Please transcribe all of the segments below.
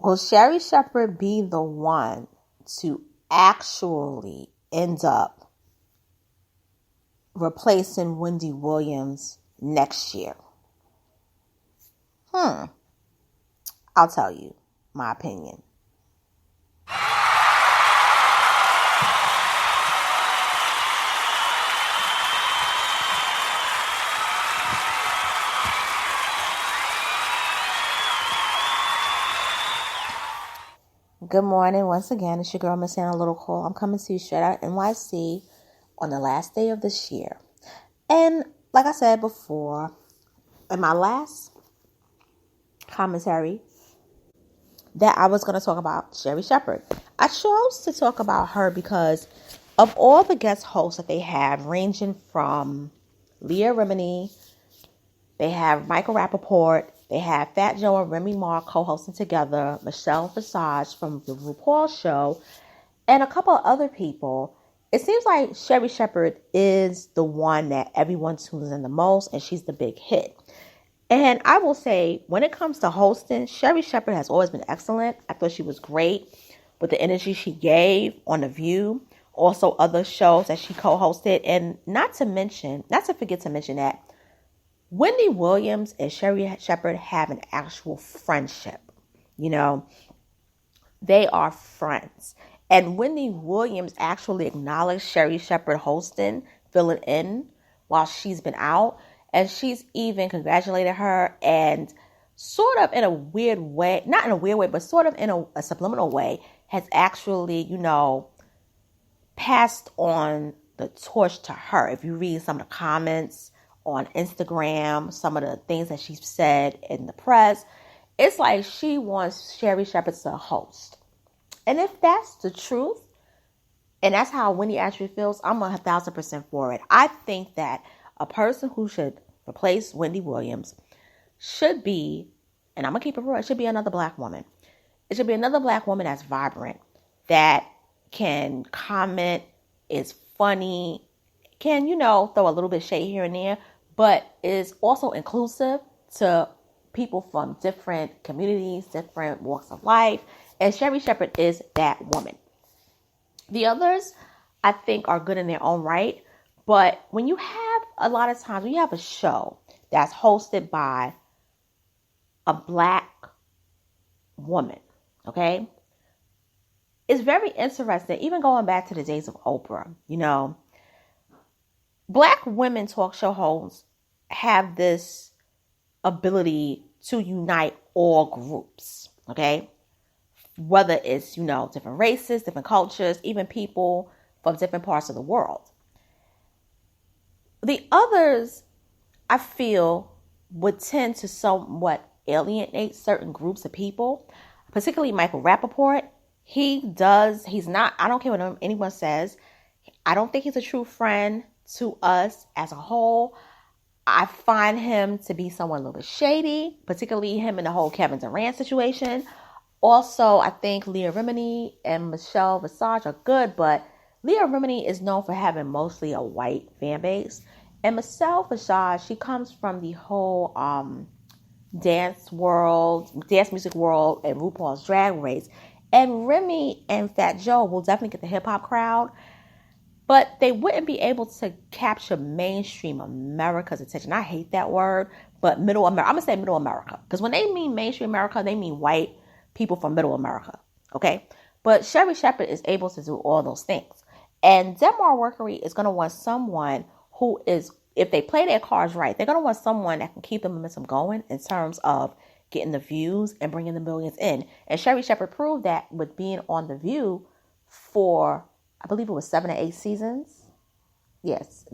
Will Sherri Shepherd be the one to actually end up replacing Wendy Williams next year? I'll tell you my opinion. Good morning. Once again, it's your girl, Miss Anna Little Cole. I'm coming to you straight out of NYC on the last day of this year. And like I said before, in my last commentary, that I was going to talk about Sherri Shepherd. I chose to talk about her because of all the guest hosts that they have, ranging from Leah Remini, they have Michael Rappaport, they have Fat Joe and Remy Ma co-hosting together, Michelle Visage from the RuPaul show, and a couple of other people. It seems like Sherri Shepherd is the one that everyone tunes in the most, and she's the big hit. And I will say, when it comes to hosting, Sherri Shepherd has always been excellent. I thought she was great with the energy she gave on The View. Also, other shows that she co-hosted. And not to forget to mention that Wendy Williams and Sherri Shepherd have an actual friendship. You know, they are friends. And Wendy Williams actually acknowledged Sherri Shepherd hosting, filling in while she's been out. And she's even congratulated her and sort of in a weird way, not in a weird way, but sort of in a subliminal way, has actually, you know, passed on the torch to her. If you read some of the comments on Instagram, some of the things that she's said in the press, it's like she wants Sherri Shepherd to host. And if that's the truth, and that's how Wendy actually feels, I'm 1,000% for it. I think that a person who should replace Wendy Williams should be, and I'm going to keep it real, it should be another black woman. It should be another black woman that's vibrant, that can comment, is funny, can, you know, throw a little bit of shade here and there, but is also inclusive to people from different communities, different walks of life. And Sherri Shepherd is that woman. The others, I think, are good in their own right. But when you have, a lot of times, when you have a show that's hosted by a black woman, okay, it's very interesting, even going back to the days of Oprah, you know, black women talk show hosts have this ability to unite all groups, okay, whether it's, you know, different races, different cultures, even people from different parts of the world. The others, I feel, would tend to somewhat alienate certain groups of people, particularly Michael Rappaport. He's not, I don't care what anyone says, I don't think he's a true friend to us as a whole. I find him to be someone a little bit shady, particularly him in the whole Kevin Durant situation. Also, I think Leah Remini and Michelle Visage are good, but Leah Remini is known for having mostly a white fan base. And Michelle Visage, she comes from the whole dance music world, and RuPaul's Drag Race. And Remy and Fat Joe will definitely get the hip hop crowd, but they wouldn't be able to capture mainstream America's attention. I hate that word, but middle America. I'm going to say middle America, because when they mean mainstream America, they mean white people from middle America, okay? But Sherri Shepherd is able to do all those things. And debmarmercury is going to want someone who is, if they play their cards right, they're going to want someone that can keep the momentum going in terms of getting the views and bringing the millions in. And Sherri Shepherd proved that with being on The View for, I believe it was 7 or 8 seasons. Yes,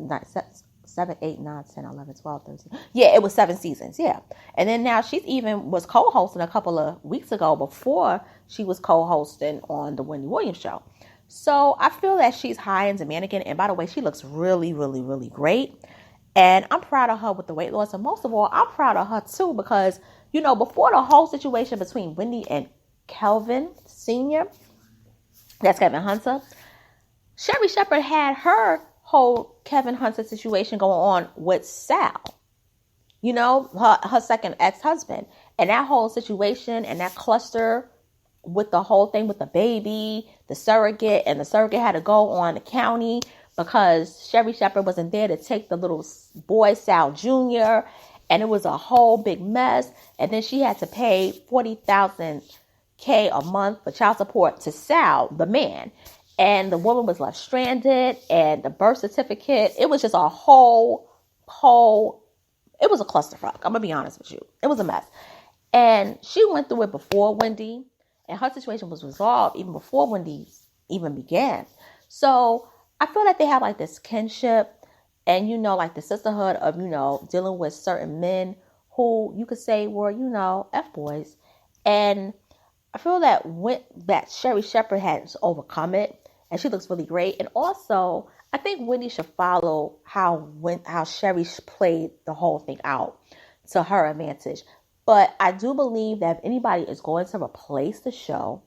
7, 8, 9, 10, 11, 12, 13. Yeah, it was 7 seasons. Yeah. And then now she's even was co-hosting a couple of weeks ago before she was co-hosting on the Wendy Williams show. So I feel that she's high in demand again. And by the way, she looks really, really, really great. And I'm proud of her with the weight loss. And most of all, I'm proud of her too, because, you know, before the whole situation between Wendy and Kelvin Sr., that's Kevin Hunter, Sherri Shepherd had her whole Kevin Hunter situation going on with Sal, you know, her second ex-husband. And that whole situation and that cluster with the whole thing with the baby, the surrogate, and the surrogate had to go on the county because Sherri Shepherd wasn't there to take the little boy, Sal Jr., and it was a whole big mess. And then she had to pay $40,000 a month for child support to Sal, the man. And the woman was left stranded, and the birth certificate, it was just a whole, it was a clusterfuck. I'm going to be honest with you. It was a mess. And she went through it before Wendy, and her situation was resolved even before Wendy even began. So I feel like they have like this kinship and, you know, like the sisterhood of, you know, dealing with certain men who you could say were, you know, F-boys. And I feel that Sherri Shepherd has overcome it, and she looks really great. And also, I think Wendy should follow how Sherri played the whole thing out to her advantage. But I do believe that if anybody is going to replace the show,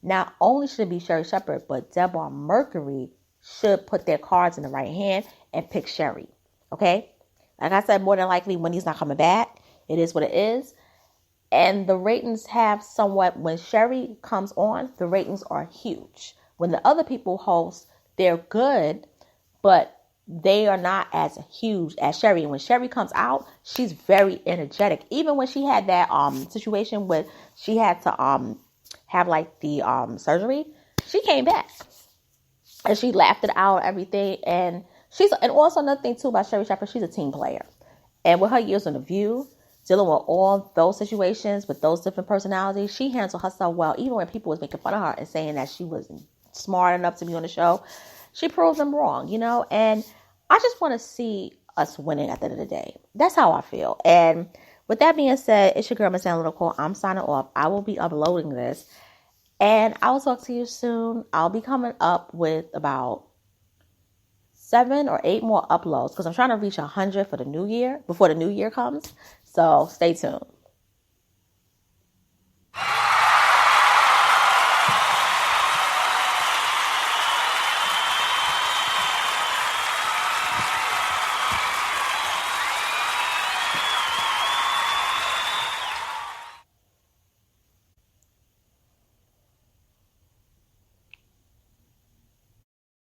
not only should it be Sherri Shepherd, but debmarmercury should put their cards in the right hand and pick Sherri. Okay? Like I said, more than likely, Wendy's not coming back. It is what it is. And the ratings have somewhat, when Sherri comes on, the ratings are huge. When the other people host, they're good, but they are not as huge as Sherri. And when Sherri comes out, she's very energetic. Even when she had that situation where she had to have like the surgery, she came back and she laughed it out and everything. And also another thing too about Sherri Shepherd, she's a team player. And with her years on The View, dealing with all those situations with those different personalities, she handled herself well. Even when people was making fun of her and saying that she wasn't smart enough to be on the show, she proved them wrong, you know. And I just want to see us winning at the end of the day. That's how I feel. And with that being said, it's your girl, Miss Analytical. I'm signing off. I will be uploading this, and I will talk to you soon. I'll be coming up with about 7 or 8 more uploads because I'm trying to reach 100 for the new year, before the new year comes. So stay tuned.